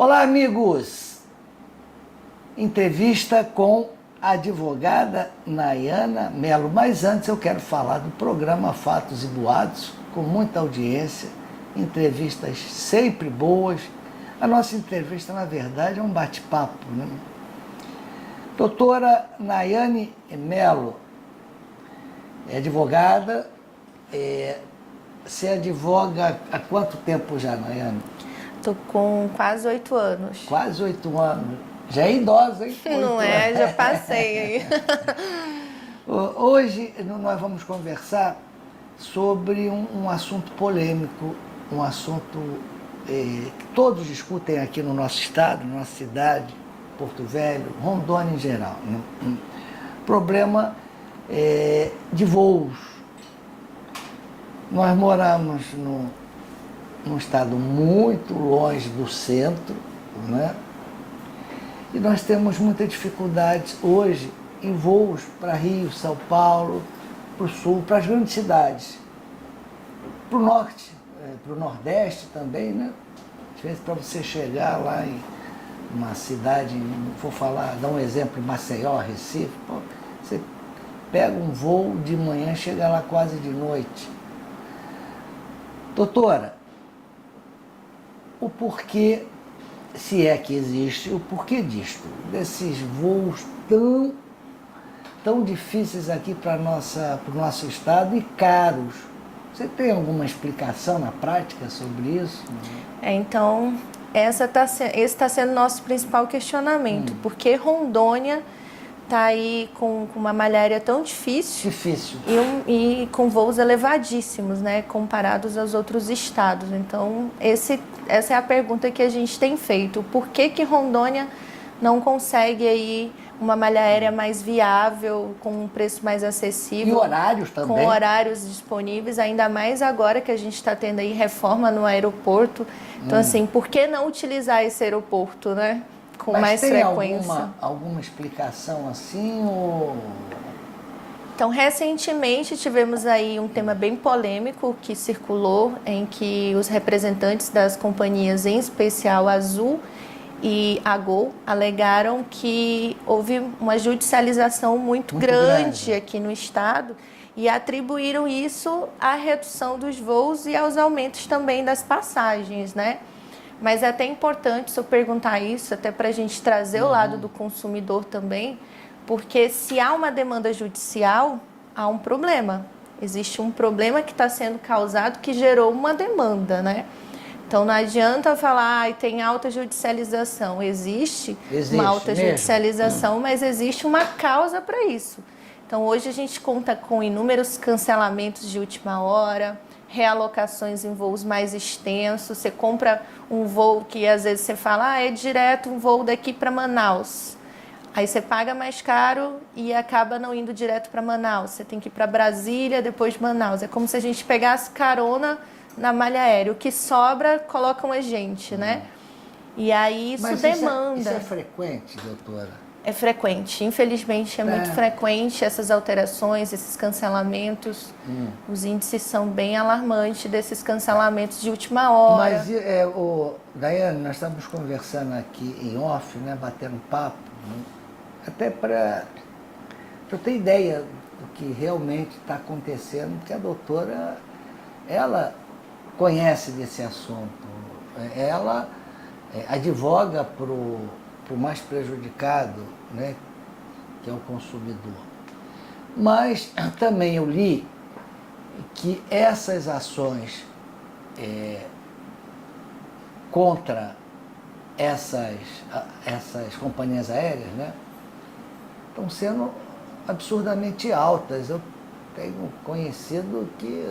Olá, amigos! Entrevista com a advogada Nayana Mello. Mas antes eu quero falar do programa Fatos e Boatos, com muita audiência, entrevistas sempre boas. A nossa entrevista, na verdade, é um bate-papo, né? Doutora Nayane Mello é advogada. Você advoga há quanto tempo já, Nayane? Estou com quase 8 anos. Quase 8 anos. Já é idosa, hein? Não é? Já passei aí. Hoje nós vamos conversar sobre um assunto polêmico, um assunto que todos discutem aqui no nosso estado, na nossa cidade, Porto Velho, Rondônia em geral, né? Problema de voos. Nós moramos num estado muito longe do centro, né? E nós temos muita dificuldade hoje em voos para Rio, São Paulo, para o sul, para as grandes cidades, para o norte, para o nordeste também, né? Às vezes para você chegar lá em uma cidade, vou falar, dar um exemplo, Maceió, Recife, você pega um voo de manhã e chega lá quase de noite. Doutora, o porquê, se é que existe, o porquê disto, desses voos tão difíceis aqui para o nosso estado e caros? Você tem alguma explicação na prática sobre isso? Então, esse está sendo o nosso principal questionamento. Por que Rondônia está aí com uma malha aérea tão difícil e com voos elevadíssimos, né, comparados aos outros estados? Então, essa é a pergunta que a gente tem feito. Por que Rondônia não consegue aí uma malha aérea mais viável, com um preço mais acessível? E horários também. Com horários disponíveis, ainda mais agora que a gente está tendo aí reforma no aeroporto. Então, assim, por que não utilizar esse aeroporto, né? Com mais frequência. Mas tem alguma explicação assim? Ou... Então, recentemente tivemos aí um tema bem polêmico que circulou, em que os representantes das companhias, em especial a Azul e a Gol, alegaram que houve uma judicialização muito grande aqui no estado e atribuíram isso à redução dos voos e aos aumentos também das passagens, né? Mas é até importante eu perguntar isso, até para a gente trazer o lado do consumidor também, porque se há uma demanda judicial, há um problema. Existe um problema que está sendo causado que gerou uma demanda, né? Então não adianta falar, tem alta judicialização. Existe uma alta judicialização, mas existe uma causa para isso. Então hoje a gente conta com inúmeros cancelamentos de última hora, realocações em voos mais extensos. Você compra um voo que às vezes você fala, é direto um voo daqui para Manaus. Aí você paga mais caro e acaba não indo direto para Manaus. Você tem que ir para Brasília, depois de Manaus. É como se a gente pegasse carona na malha aérea. O que sobra, colocam a gente, né? E aí isso demanda. Isso é frequente, doutora? É frequente, infelizmente é muito frequente essas alterações, esses cancelamentos. Os índices são bem alarmantes desses cancelamentos de última hora. Mas, Daiane, nós estamos conversando aqui em off, né, batendo papo, né, até para eu ter ideia do que realmente está acontecendo, porque a doutora, ela conhece desse assunto, ela advoga para o mais prejudicado, né, que é o consumidor. Mas também eu li que essas ações contra essas companhias aéreas, né, estão sendo absurdamente altas. Eu tenho conhecido que,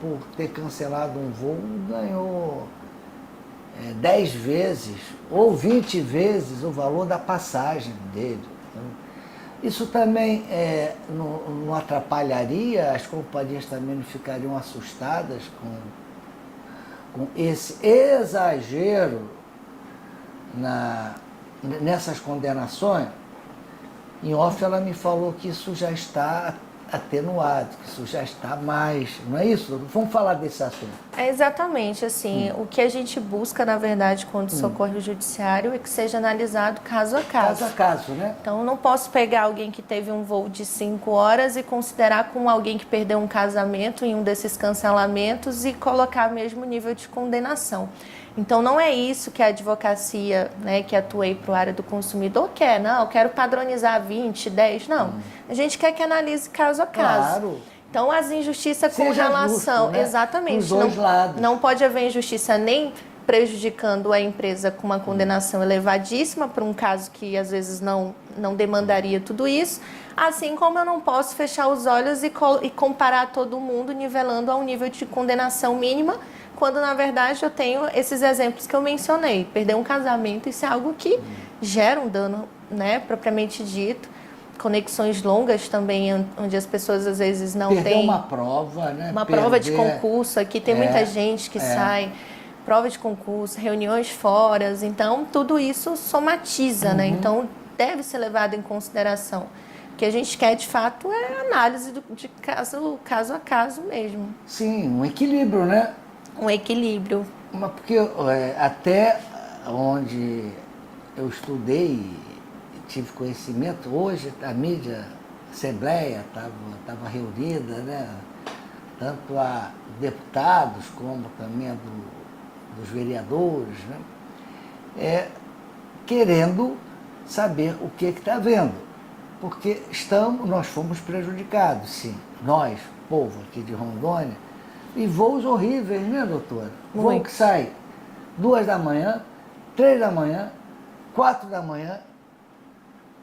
por ter cancelado um voo, ganhou 10 vezes ou 20 vezes o valor da passagem dele. Isso também não atrapalharia? As companhias também não ficariam assustadas com esse exagero nessas condenações? Em off ela me falou que isso já está atenuado, que isso já está mais, não é isso? Vamos falar desse assunto. É exatamente assim, o que a gente busca, na verdade, quando socorre o judiciário é que seja analisado caso a caso. Caso a caso, né? Então, eu não posso pegar alguém que teve um voo de 5 horas e considerar como alguém que perdeu um casamento em um desses cancelamentos e colocar o mesmo nível de condenação. Então, não é isso que a advocacia, né, que atuei para a área do consumidor quer. Não, eu quero padronizar 20, 10. Não, a gente quer que analise caso a caso. Claro. Então, as injustiças com Seja relação... justo, né? Exatamente. Dos dois lados. Não pode haver injustiça nem prejudicando a empresa com uma condenação elevadíssima para um caso que, às vezes, não demandaria tudo isso, assim como eu não posso fechar os olhos e comparar todo mundo nivelando a um nível de condenação mínima, quando, na verdade, eu tenho esses exemplos que eu mencionei. Perder um casamento, isso é algo que gera um dano, né, propriamente dito. Conexões longas também, onde as pessoas, às vezes, não têm... Perder uma prova, né? Uma prova de concurso. Aqui tem muita gente que sai... Prova de concurso, reuniões fora. Então, tudo isso somatiza, né? Então, deve ser levado em consideração. O que a gente quer, de fato, é análise de caso a caso mesmo. Sim, um equilíbrio, né? Um equilíbrio. Mas porque até onde eu estudei e tive conhecimento, hoje a mídia, a Assembleia estava reunida, né? Tanto a deputados como também dos vereadores, né? Querendo saber o que está havendo. Porque nós fomos prejudicados, sim. Nós, povo aqui de Rondônia, e voos horríveis, né, doutora? Voo que sai 2 da manhã, 3 da manhã, 4 da manhã,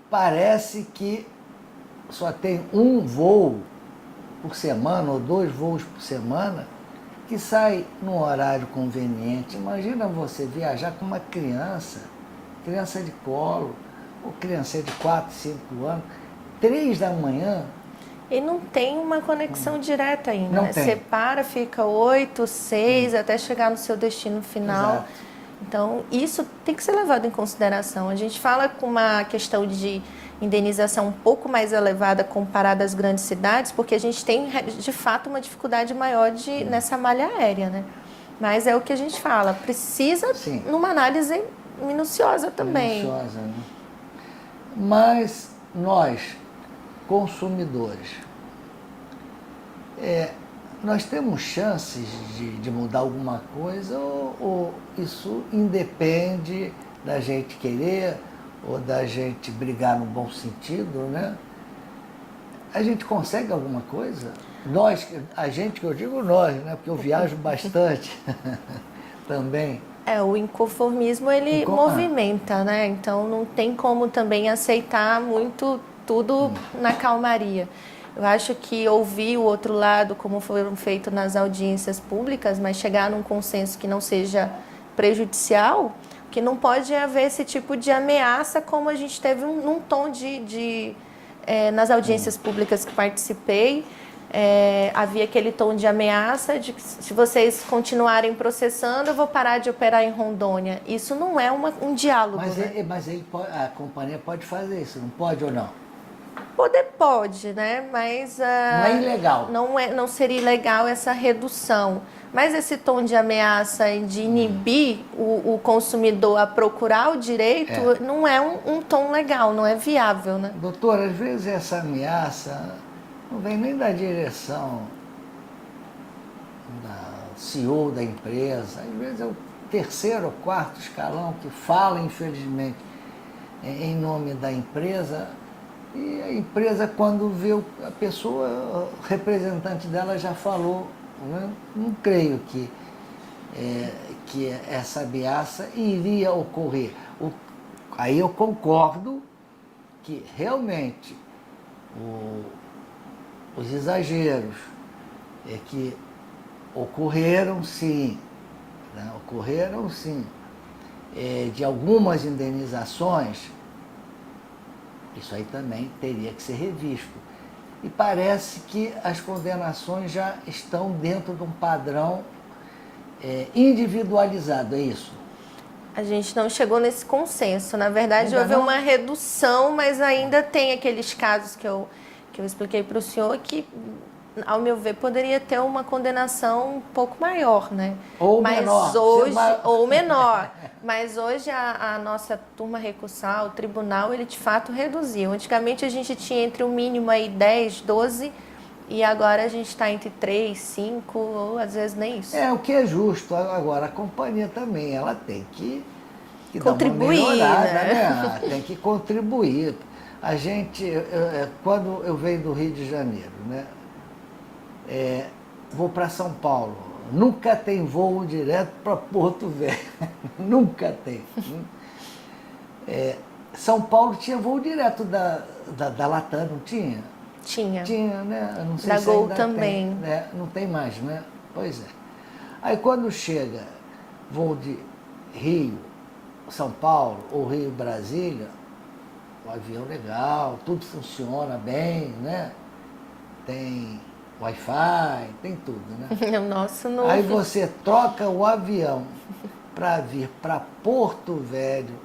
parece que só tem um voo por semana ou 2 voos por semana que sai num horário conveniente. Imagina você viajar com uma criança de colo, ou criança de 4, 5 anos, 3 da manhã. E não tem uma conexão direta ainda. Não né? tem. Você para, fica 8, 6, até chegar no seu destino final. Exato. Então, isso tem que ser levado em consideração. A gente fala com uma questão de indenização um pouco mais elevada comparada às grandes cidades, porque a gente tem, de fato, uma dificuldade maior nessa malha aérea, né? Mas é o que a gente fala, precisa numa análise minuciosa também. Minuciosa, né? Mas nós, consumidores, nós temos chances de mudar alguma coisa ou isso independe da gente querer ou da gente brigar no bom sentido, né? A gente consegue alguma coisa? A gente que eu digo nós, né? Porque eu viajo bastante também. O inconformismo, ele movimenta, né? Então, não tem como também aceitar muito tudo na calmaria. Eu acho que ouvir o outro lado, como foram feitos nas audiências públicas, mas chegar num consenso que não seja prejudicial, que não pode haver esse tipo de ameaça como a gente teve num tom nas audiências públicas que participei, havia aquele tom de ameaça de que se vocês continuarem processando, eu vou parar de operar em Rondônia. Isso não é um diálogo. Mas a companhia pode fazer isso, não pode ou não? Pode, né? Mas não é ilegal. Não seria ilegal essa redução. Mas esse tom de ameaça e de inibir o consumidor a procurar o direito não é um tom legal, não é viável, né? Doutor, às vezes essa ameaça não vem nem da direção da CEO da empresa, às vezes é o 3º ou 4º escalão que fala, infelizmente, em nome da empresa. E a empresa, quando vê a pessoa, o representante dela já falou, né? Não creio que essa ameaça iria ocorrer. Aí eu concordo que realmente os exageros que ocorreram sim, né? Ocorreram sim, de algumas indenizações. Isso aí também teria que ser revisto. E parece que as condenações já estão dentro de um padrão individualizado, é isso? A gente não chegou nesse consenso. Na verdade, houve uma redução, mas ainda tem aqueles casos que Que eu expliquei para o senhor que, ao meu ver, poderia ter uma condenação um pouco maior, né? Ou mas menor. Hoje, ou menor. Mas hoje a nossa turma recursal, o tribunal, ele de fato reduziu. Antigamente a gente tinha entre o mínimo aí 10, 12, e agora a gente está entre 3, 5, ou às vezes nem isso. O que é justo. Agora, a companhia também, ela tem que contribuir, dar uma melhorada, né? Tem que contribuir. A gente, quando eu venho do Rio de Janeiro, né? Vou para São Paulo, nunca tem voo direto para Porto Velho, nunca tem. São Paulo tinha voo direto da Latam, não tinha? Tinha. Tinha, né? Eu não sei da se Gol ainda também. Tem, né? Não tem mais, né? Pois é. Aí quando chega voo de Rio, São Paulo ou Rio, Brasília, o avião legal, tudo funciona bem, né? Tem Wi-Fi, tem tudo, né? O nosso não. Aí você troca o avião para vir para Porto Velho,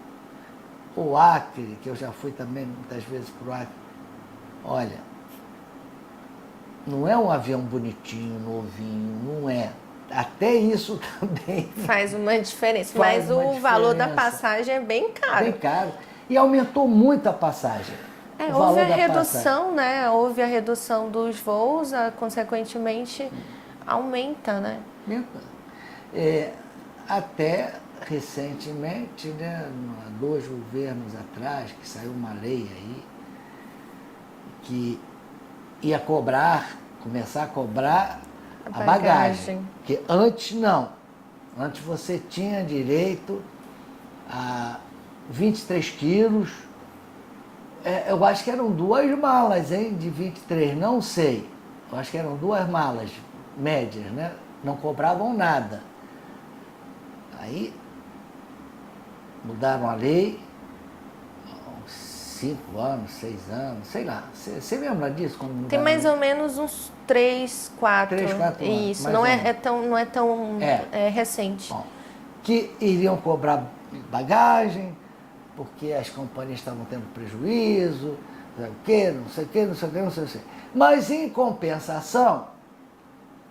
ou Acre, que eu já fui também muitas vezes para o Acre. Olha, não é um avião bonitinho, novinho, não é. Até isso também faz uma diferença, mas o valor da passagem é bem caro. Bem caro. E aumentou muito a passagem. Houve a redução, né? Houve a redução dos voos, consequentemente aumenta, né? Aumenta. Até recentemente, né, 2 governos atrás, que saiu uma lei aí, que ia começar a cobrar a bagagem. Porque antes não. Antes você tinha direito a 23 quilos. Eu acho que eram 2 malas, hein, de 23, não sei. Eu acho que eram 2 malas médias, né? Não cobravam nada. Aí mudaram a lei, 5 anos, 6 anos, sei lá. Você lembra disso? Quando tem mais ou menos uns 3, 4. 3, 4 anos. Isso, não é tão recente. Bom, que iriam cobrar bagagem, porque as companhias estavam tendo prejuízo, não sei o quê. Mas, em compensação,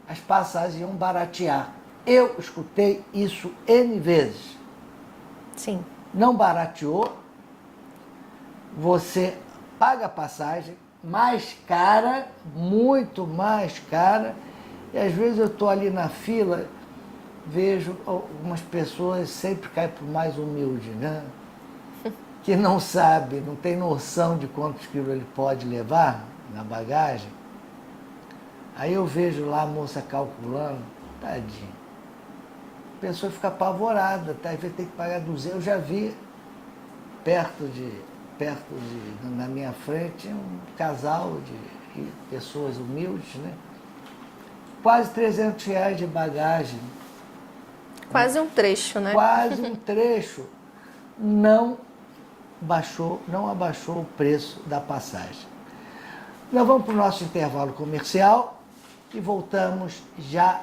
as passagens iam baratear. Eu escutei isso N vezes. Sim. Não barateou, você paga a passagem mais cara, muito mais cara, e às vezes eu estou ali na fila, vejo algumas pessoas, sempre caem para o mais humilde, né? Que não sabe, não tem noção de quantos quilos ele pode levar na bagagem. Aí eu vejo lá a moça calculando, tadinho. A pessoa fica apavorada, tá? Às vezes tem que pagar 200. Eu já vi na minha frente, um casal de pessoas humildes, né? Quase R$300 de bagagem. Quase um trecho, né? Quase um trecho. Não abaixou o preço da passagem. Nós vamos para o nosso intervalo comercial e voltamos já.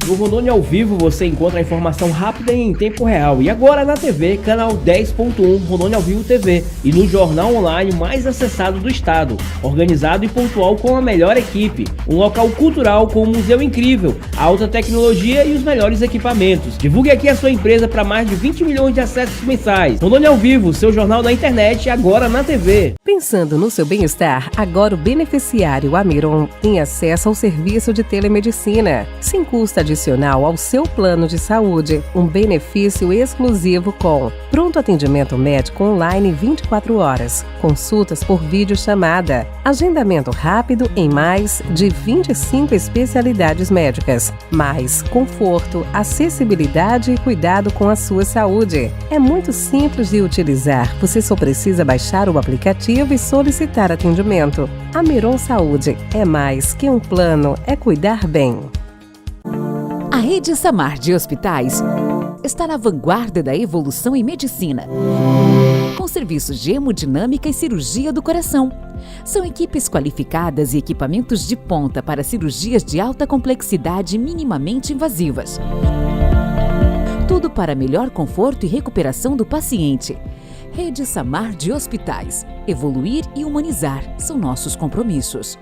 No Rondônia ao Vivo você encontra a informação rápida e em tempo real. E agora na TV, canal 10.1 Rondônia ao Vivo TV. E no jornal online mais acessado do estado. Organizado e pontual com a melhor equipe. Um local cultural com um museu incrível, alta tecnologia e os melhores equipamentos. Divulgue aqui a sua empresa para mais de 20 milhões de acessos mensais. Rondônia ao Vivo, seu jornal da internet, agora na TV. Pensando no seu bem-estar, agora o beneficiário Amiron tem acesso ao serviço de telemedicina, sem custo adicional ao seu plano de saúde, um benefício exclusivo com pronto atendimento médico online 24 horas, consultas por videochamada, agendamento rápido em mais de 25 especialidades médicas, mais conforto, acessibilidade e cuidado com a sua saúde. É muito simples de utilizar, você só precisa baixar o aplicativo e solicitar atendimento. Amiron Saúde é mais que um plano, é cuidar bem. A Rede Samar de Hospitais está na vanguarda da evolução em medicina. com serviços de hemodinâmica e cirurgia do coração. São equipes qualificadas e equipamentos de ponta para cirurgias de alta complexidade minimamente invasivas. Tudo para melhor conforto e recuperação do paciente. Rede Samar de Hospitais. Evoluir e humanizar são nossos compromissos.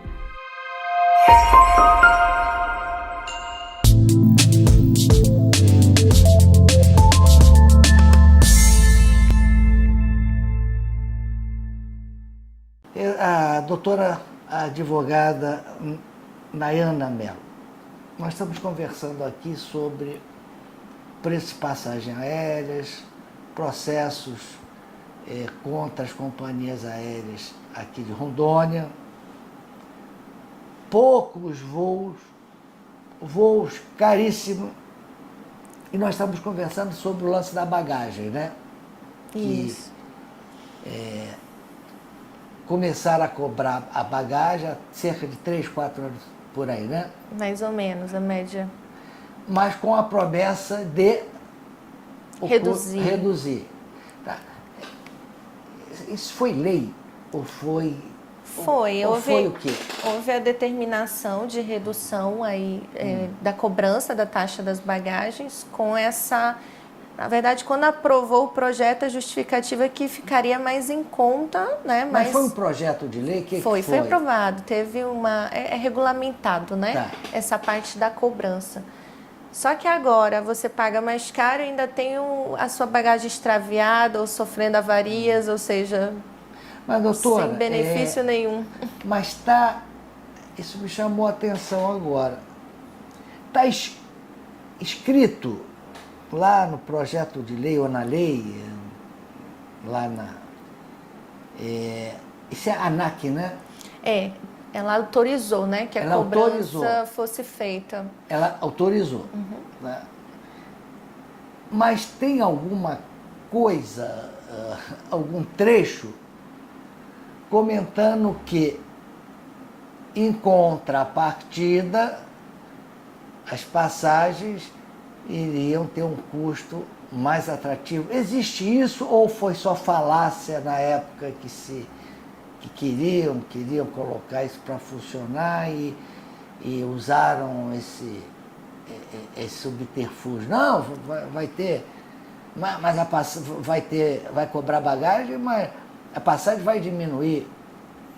A doutora advogada Nayana Mello, nós estamos conversando aqui sobre preço de passagens aéreas, processos contra as companhias aéreas aqui de Rondônia, poucos voos caríssimos, e nós estamos conversando sobre o lance da bagagem, né? Isso. Começaram a cobrar a bagagem há cerca de 3, 4 anos por aí, né? Mais ou menos, a média. Mas com a promessa de reduzir. Tá. Isso foi lei? Ou foi... Foi. Ou foi o quê? Houve a determinação de redução aí, da cobrança da taxa das bagagens com essa... Na verdade, quando aprovou o projeto, a justificativa que ficaria mais em conta, né? Mas foi um projeto de lei? Foi aprovado. Teve uma... É regulamentado, né? Tá. Essa parte da cobrança. Só que agora você paga mais caro e ainda tem a sua bagagem extraviada ou sofrendo avarias, ou seja, Mas, doutora, sem benefício nenhum. Mas isso me chamou a atenção agora. Está escrito lá no projeto de lei ou na lei, lá isso é a ANAC, né? Ela autorizou, né, que a cobrança fosse feita. Ela autorizou. Né? Mas tem alguma coisa, algum trecho comentando que, em contrapartida, as passagens iriam ter um custo mais atrativo. Existe isso ou foi só falácia na época que queriam colocar isso para funcionar e usaram esse subterfúgio? Não, vai ter, mas vai cobrar bagagem, mas a passagem vai diminuir.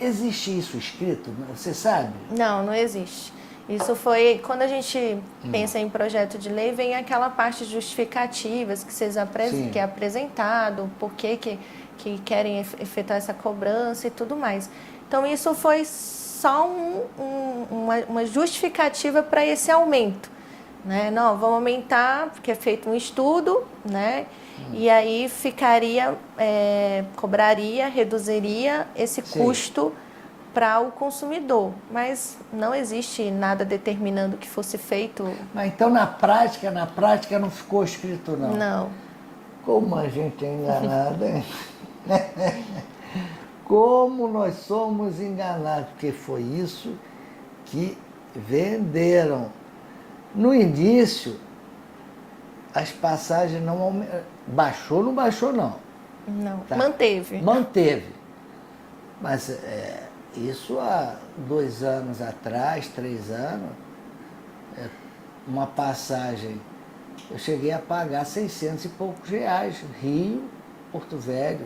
Existe isso escrito? Você sabe? Não existe. Isso foi, quando a gente pensa em projeto de lei, vem aquela parte de justificativas que que é apresentado, por que querem efetuar essa cobrança e tudo mais. Então, isso foi só uma justificativa para esse aumento. Né? Não, vamos aumentar, porque é feito um estudo, né? E aí reduziria esse custo para o consumidor, mas não existe nada determinando que fosse feito. Mas então na prática não ficou escrito não? Não. Como a gente é enganado, hein? Como nós somos enganados, porque foi isso que venderam. No início, as passagens não aumentaram. Baixou, não baixou não. Não, tá? Manteve. Mas isso há 2 anos atrás, 3 anos, uma passagem, eu cheguei a pagar 600 e poucos reais, Rio, Porto Velho.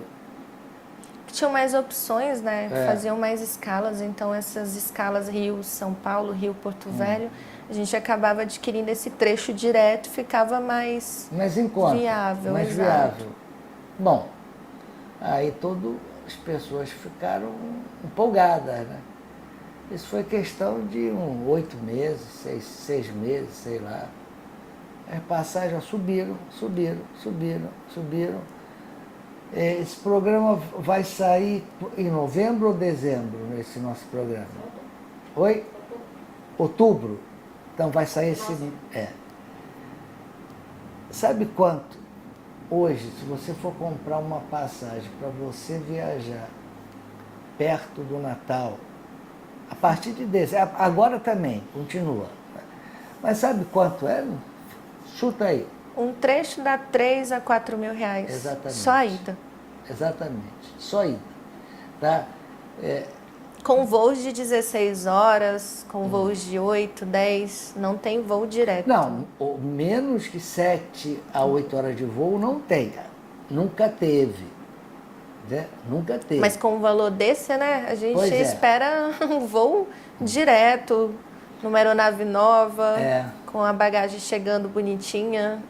Tinham mais opções, né? Faziam mais escalas, então essas escalas Rio-São Paulo, Rio-Porto Velho, a gente acabava adquirindo esse trecho direto, ficava mais em conta, viável. Mais viável. Bom, aí as pessoas ficaram empolgadas, né? Isso foi questão de 8 meses, 6 meses, sei lá. As passagens subiram. Esse programa vai sair em novembro ou dezembro, esse nosso programa? Oi? Outubro? Então vai sair esse... Sabe quanto? Hoje, se você for comprar uma passagem para você viajar perto do Natal, a partir de dezembro, agora também, continua. Mas sabe quanto é? Chuta aí. Um trecho dá 3 a 4 mil reais. Exatamente. Só a ida. exatamente. Só ida. Tá? Com voos de 16 horas, com voos de 8, 10, não tem voo direto. Não, menos que 7 a 8 horas de voo não tem. Nunca teve. Né? Nunca teve. Mas com um valor desse, né? A gente Pois é. espera um voo direto, numa aeronave nova, com a bagagem chegando bonitinha.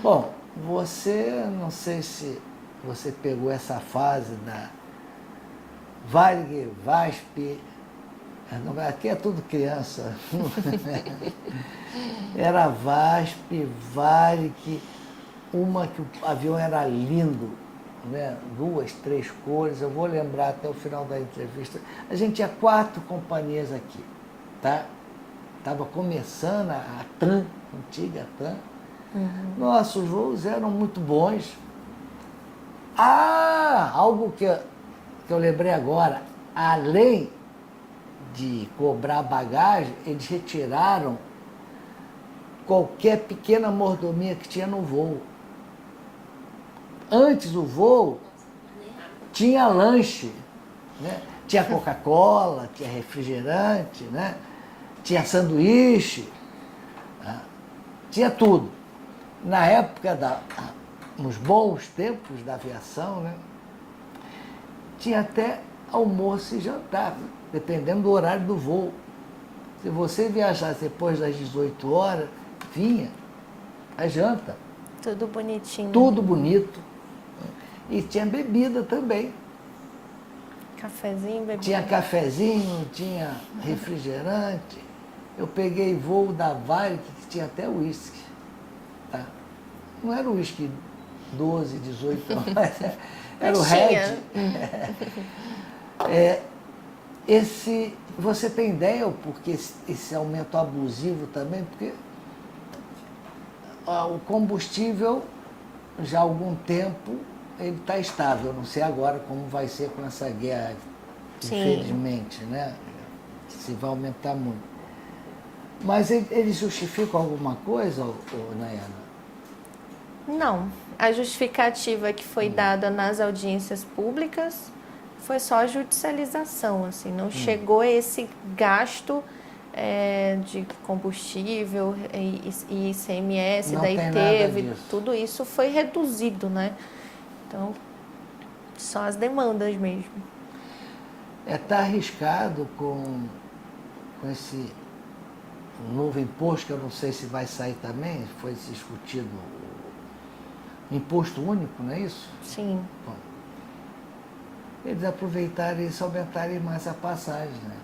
Bom, você, não sei se você pegou essa fase da Varig, VASP, aqui é tudo criança. Era VASP, Varig, uma que o avião era lindo, né? 2, 3 cores, eu vou lembrar até o final da entrevista. A gente tinha 4 companhias aqui, tá? Estava começando a TAM, antiga TAM. Nossos voos eram muito bons. Algo que eu lembrei agora, além de cobrar bagagem, eles retiraram qualquer pequena mordomia que tinha no voo. Antes o voo tinha lanche, né? Tinha Coca-Cola, tinha refrigerante, né? Tinha sanduíche, né? Tinha tudo. Na época, nos bons tempos da aviação, né? Tinha até almoço e jantar, dependendo do horário do voo. Se você viajasse depois das 18 horas, vinha a janta. Tudo bonitinho. Tudo bonito. E tinha bebida também. Cafezinho, bebida. Tinha cafezinho, tinha refrigerante. Eu peguei voo da Varig que tinha até uísque. Tá? Não era o uísque 12, 18 anos, mas era o Red. Você tem ideia porque esse aumento abusivo também? Porque o combustível, já há algum tempo, ele está estável. Eu não sei agora como vai ser com essa guerra, infelizmente, né? Se vai aumentar muito. Mas eles justificam alguma coisa, Nayana? Não. A justificativa que foi dada nas audiências públicas foi só a judicialização, assim, não chegou a esse gasto de combustível e ICMS, Não daí tem teve, nada disso. tudo isso foi reduzido, né? Então, só as demandas mesmo. Está arriscado com esse novo imposto, que eu não sei se vai sair também, foi discutido imposto único, não é isso? Sim. Bom, eles aproveitarem isso, aumentarem mais a passagem, né?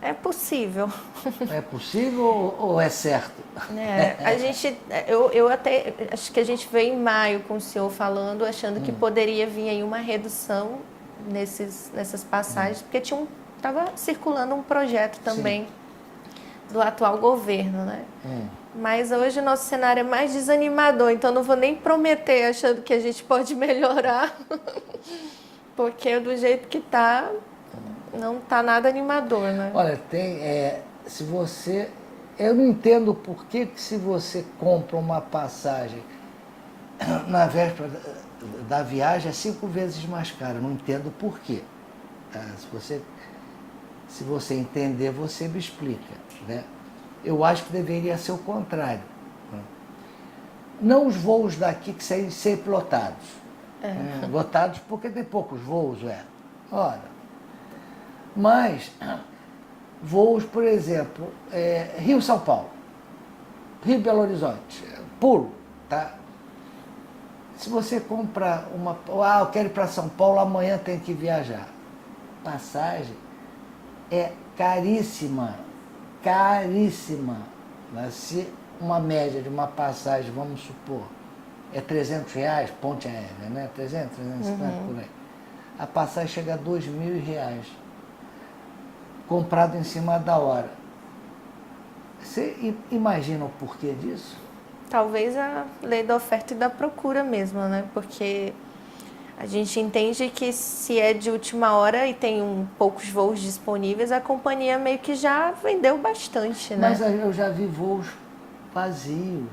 É possível. É possível ou é certo? A gente, eu até acho que a gente veio em maio com o senhor falando, achando que poderia vir aí uma redução nessas passagens, porque estava circulando um projeto também do atual governo, né? Mas hoje o nosso cenário é mais desanimador, então não vou nem prometer achando que a gente pode melhorar, porque do jeito que está, não está nada animador, né? Olha, se você... Eu não entendo por que se você compra uma passagem na véspera da viagem é 5 vezes mais cara. Eu não entendo por quê. Tá? Se você entender, você me explica, né? Eu acho que deveria ser o contrário. Não os voos daqui que saem sempre lotados. Lotados porque tem poucos voos, Ora. Mas voos, por exemplo, Rio-São Paulo, Rio-Belo Horizonte, pulo, tá? Se você compra eu quero ir para São Paulo, amanhã tem que viajar. Passagem é caríssima, caríssima. Mas se uma média de uma passagem, vamos supor, é R$300, ponte aérea, né? 300, 350 por aí. A passagem chega a R$2.000, comprado em cima da hora. Você imagina o porquê disso? Talvez a lei da oferta e da procura mesmo, né? Porque a gente entende que se é de última hora e tem poucos voos disponíveis, a companhia meio que já vendeu bastante, né? Mas eu já vi voos vazios.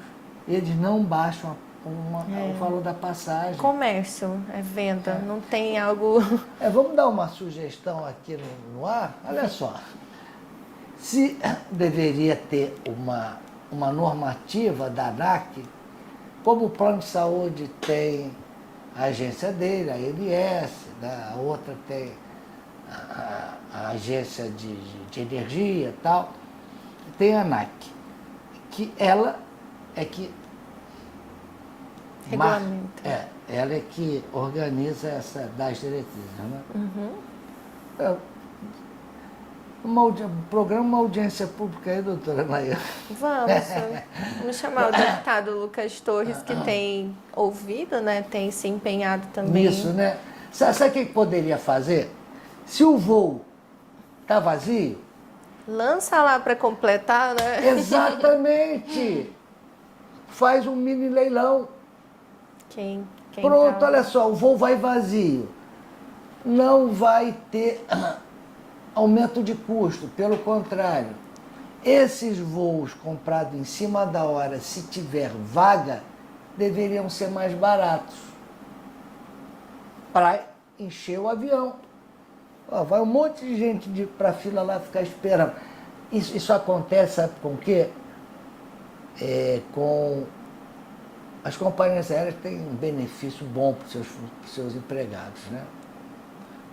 Eles não baixam o valor da passagem. Comércio, é venda, não tem algo... Vamos dar uma sugestão aqui no ar? Olha só, se deveria ter uma normativa da ANAC, como o plano de saúde tem a agência dele, a ANS, a outra tem a agência de energia e tal, tem a ANAC, que ela é que regulamenta. Ela é que organiza das diretrizes, né? Programa uma audiência pública aí, doutora Nayana. Vamos chamar o deputado Lucas Torres, que tem ouvido, né? Tem se empenhado também. Isso, né? Sabe o que poderia fazer? Se o voo está vazio... Lança lá para completar, né? Exatamente! Faz um mini leilão. Quem Pronto, olha só, o voo vai vazio. Não vai ter aumento de custo, pelo contrário. Esses voos comprados em cima da hora, se tiver vaga, deveriam ser mais baratos para encher o avião. Vai um monte de gente para a fila lá ficar esperando. Isso acontece, sabe com o quê? Com as companhias aéreas têm um benefício bom para os seus empregados, né?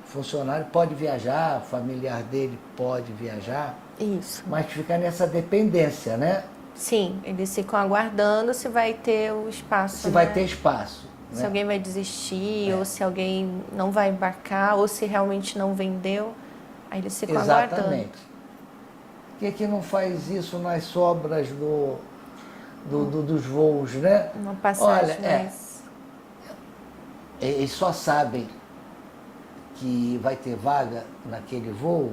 O funcionário pode viajar, o familiar dele pode viajar, isso, mas fica nessa dependência, né? Sim, eles ficam aguardando se vai ter o espaço. Se vai ter espaço. Se né? alguém vai desistir, ou se alguém não vai embarcar, ou se realmente não vendeu, aí eles ficam aguardando. Exatamente. Por que não faz isso nas sobras dos voos, né? Uma passagem. Olha, eles só sabem que vai ter vaga naquele voo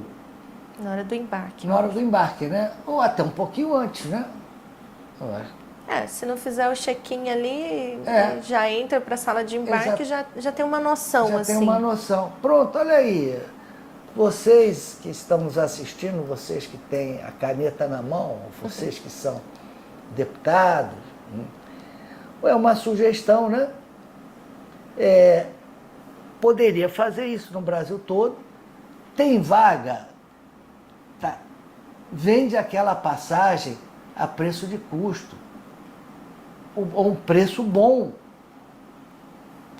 na hora do embarque. Na hora do embarque, né? Ou até um pouquinho antes, né? Se não fizer o check-in ali, já entra para a sala de embarque, já tem uma noção. Já tem uma noção. Pronto, olha aí. Vocês que estão nos assistindo, vocês que têm a caneta na mão, vocês que são deputados, é uma sugestão, né? Poderia fazer isso no Brasil todo. Tem vaga, tá? Vende aquela passagem a preço de custo, um preço bom.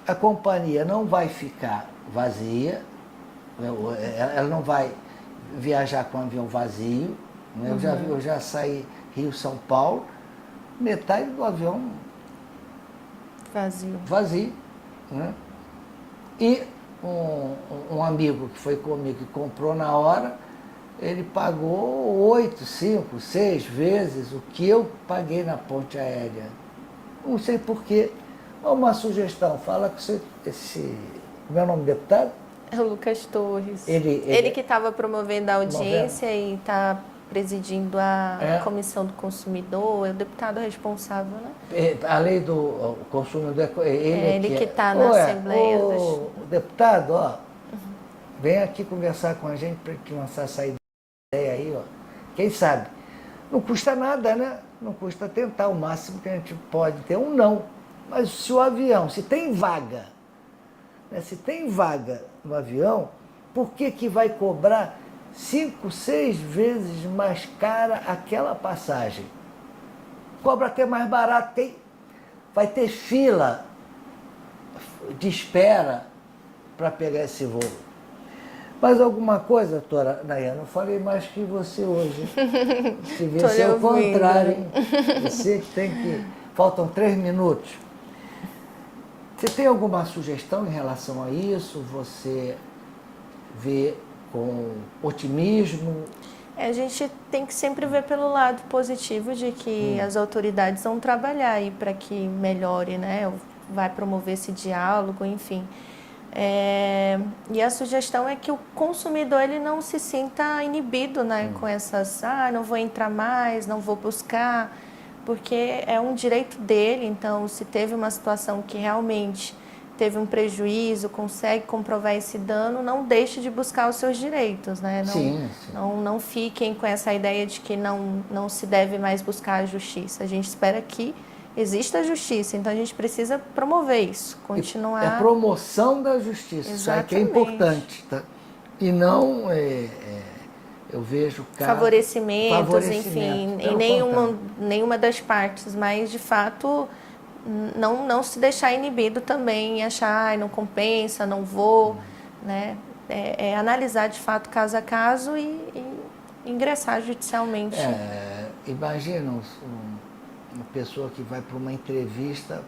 A companhia não vai ficar vazia, ela não vai viajar com o avião vazio. Né? Eu já saí Rio-São Paulo, metade do avião vazio. Né? E um amigo que foi comigo, que comprou na hora, ele pagou 8, 5, 6 vezes o que eu paguei na ponte aérea. Não sei porquê. Uma sugestão, fala com esse... Como é o nome do deputado? É o Lucas Torres. Ele que estava promovendo a audiência e está presidindo a Comissão do Consumidor, é o deputado responsável, né? A lei do consumidor, ele que está na Assembleia. O deputado, vem aqui conversar com a gente para que lançar essa ideia aí, Quem sabe? Não custa nada, né? Não custa tentar, o máximo que a gente pode ter um não. Mas se o avião, se tem vaga, né? Se tem vaga no avião, por que vai cobrar 5, 6 vezes mais cara aquela passagem? Cobra até mais barato, vai ter fila de espera para pegar esse voo. Mais alguma coisa, doutora Nayana? Eu falei mais que você hoje. Se vê se é o contrário, hein? Você que tem que... Faltam 3 minutos. Você tem alguma sugestão em relação a isso? Você vê com otimismo? A gente tem que sempre ver pelo lado positivo de que as autoridades vão trabalhar aí para que melhore, né? Vai promover esse diálogo, enfim. E a sugestão é que o consumidor ele não se sinta inibido, né? Com essas, não vou entrar mais, não vou buscar, porque é um direito dele. Então, se teve uma situação que realmente teve um prejuízo, consegue comprovar esse dano, não deixe de buscar os seus direitos, né? Sim. Não fiquem com essa ideia de que não se deve mais buscar a justiça. A gente espera que exista a justiça. Então a gente precisa promover isso, continuar. É a promoção da justiça, isso aí que é importante, tá? E não eu vejo favorecimentos, enfim, em nenhuma das partes, mas de fato não se deixar inibido também, achar, não compensa, não vou, né? Analisar de fato caso a caso e ingressar judicialmente. Imagina uma pessoa que vai para uma entrevista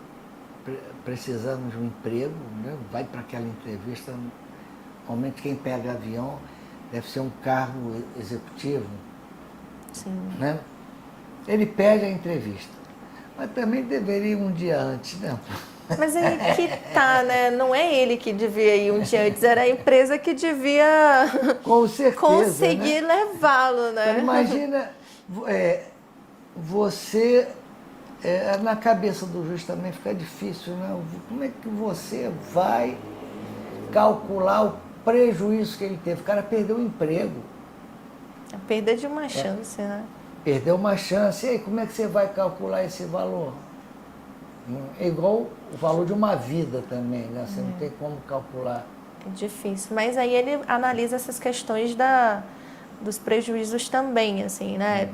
precisando de um emprego, né? Vai para aquela entrevista, normalmente quem pega avião deve ser um cargo executivo. Sim. Né? Ele pede a entrevista, mas também deveria ir um dia antes, né? Mas aí que tá, né? Não é ele que devia ir um dia antes, era a empresa que devia com certeza, conseguir, né, levá-lo, né? Então, imagina você, na cabeça do juiz também fica difícil, né? Como é que você vai calcular o prejuízo que ele teve? O cara perdeu o emprego. A perda de uma chance, né? Perdeu uma chance. E aí, como é que você vai calcular esse valor? É igual o valor de uma vida também, né? Você não tem como calcular. É difícil. Mas aí ele analisa essas questões dos prejuízos também, assim, né?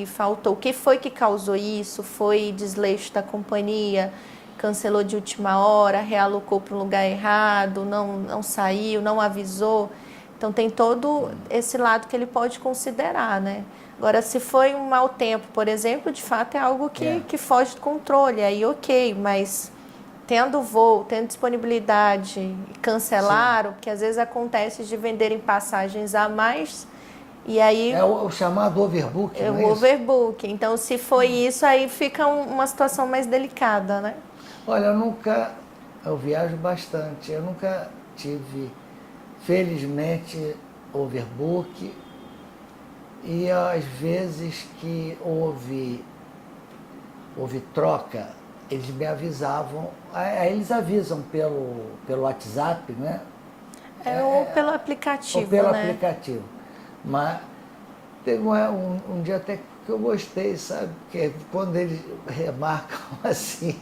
Faltou. O que foi que causou isso? Foi desleixo da companhia? Cancelou de última hora, realocou para um lugar errado, não saiu, não avisou. Então tem todo esse lado que ele pode considerar, né? Agora, se foi um mau tempo, por exemplo, de fato é algo que foge do controle, aí ok, mas tendo voo, tendo disponibilidade, cancelaram, porque às vezes acontece de venderem passagens a mais e aí... É o chamado overbooking, não é o overbooking. Então, se foi isso, aí fica uma situação mais delicada, né? Olha, eu viajo bastante, eu nunca tive, felizmente, overbook, e às vezes que houve troca, eles me avisavam, aí eles avisam pelo WhatsApp, né? Ou pelo aplicativo, ou pelo né? aplicativo. Mas teve um dia até que eu gostei, sabe? Porque quando eles remarcam assim,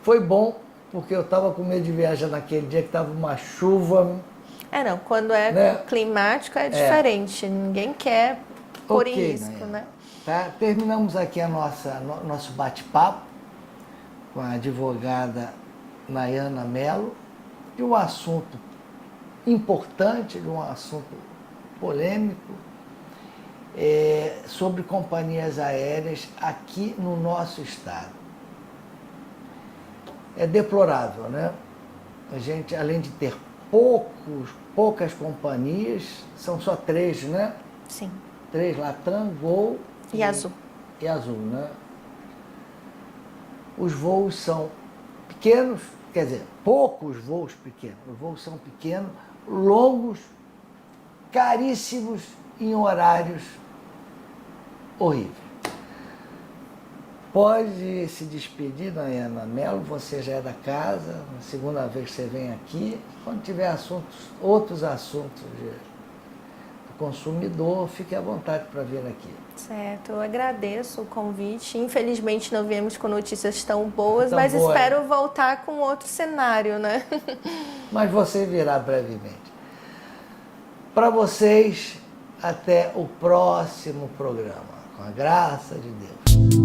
foi bom, porque eu estava com medo de viajar naquele dia que estava uma chuva. Não, quando é, né, climático é diferente, ninguém quer pôr em risco, né? Tá? Terminamos aqui nosso bate-papo com a advogada Nayana Mello, de um assunto importante, de um assunto polêmico, sobre companhias aéreas aqui no nosso estado. É deplorável, né? A gente, além de ter poucas companhias, são só 3, né? Sim. 3, Latam, Gol e Azul. E Azul, né? Os voos são pequenos, quer dizer, poucos voos pequenos. Os voos são pequenos, longos, caríssimos, em horários horríveis. Pode se despedir, Nayana Mello, você já é da casa, na segunda vez que você vem aqui. Quando tiver outros assuntos do consumidor, fique à vontade para vir aqui. Certo, eu agradeço o convite. Infelizmente não viemos com notícias tão boas, mas espero voltar com outro cenário, né? Mas você virá brevemente. Para vocês, até o próximo programa, com a graça de Deus.